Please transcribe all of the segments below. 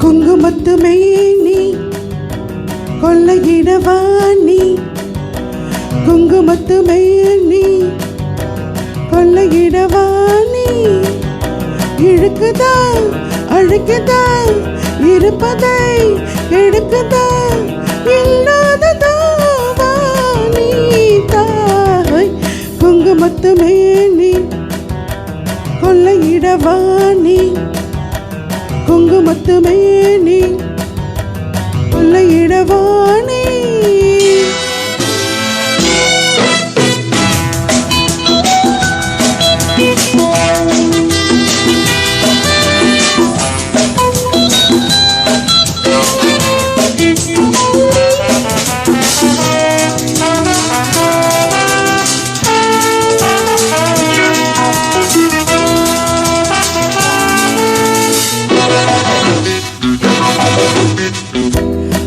குங்குமத்து மேனி கொள்ளையிடவாணி, குங்குமத்து மேனி கொள்ளையிடவாணி, இழுக்குதா அழுக்குதா இருப்பதை எடுக்குதா இல்லாததா வாணி தாய். குங்குமத்து மேனி கொள்ளையிடவாணி, குங்குமத்து மேனி கொள்ளையிடவாணி.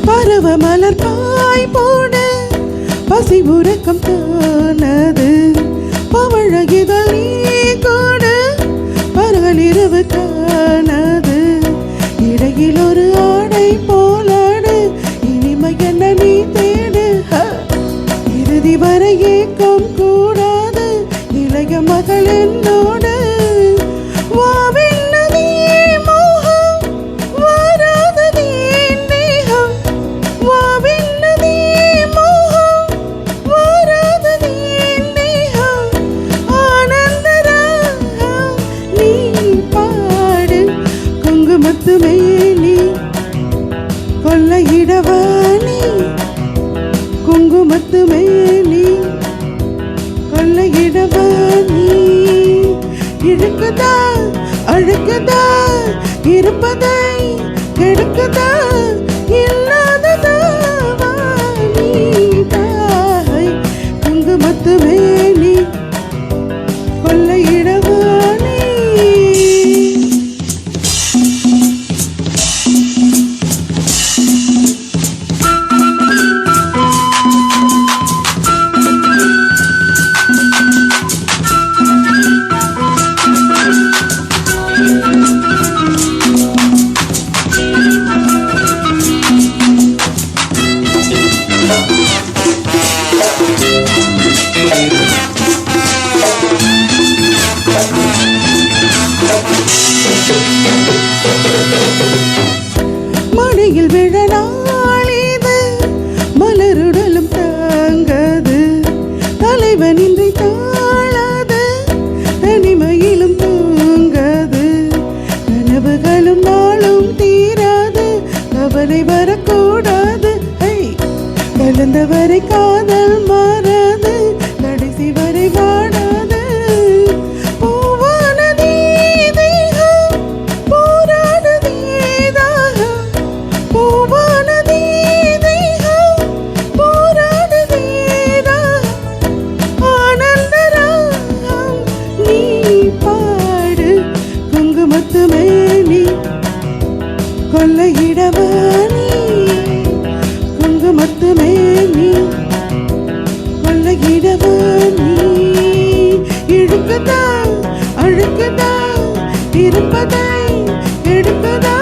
பருவ மலர் பாய் போடு பசி உறக்கம் தானது, பவழ இதழ் நீ கோடு பருகல் இரவு காணது, இடையில் ஒரு ஆடை போலாடு இனிமை என்ன நீ தேடு, இறுதி வரை ஏக்கம் கூடாது இளைய மகள் என்னோடு. குங்குமத்து மேனி கொள்ளையிடவாணி, குங்குமத்து மேனி கொள்ளையிடவாணி, இழுக்குதா அழுக்குதா இருப்பதை கெடுக்குதா இல்லாததா வாணி தாய். குங்குமத்து மேனி கொள்ளையிடவாணி. மடியில் விழ நாளிது மலருடலும் தாங்காது, தலைவனின்றி தாழாது தனிமையிலும் தூங்காது, கனவுகளும் நாளும் தீராது கவலை வரக்கூடாது, கலந்தவரை காதல் மாறாது கடைசி வரை வாடாது. குங்குமத்து மேனி கொள்ளையிடவாணி, குங்குமத்து மேனி கொள்ளையிடவாணி, இழுக்குதா அழுக்குதா இருப்பதை எடுக்குதா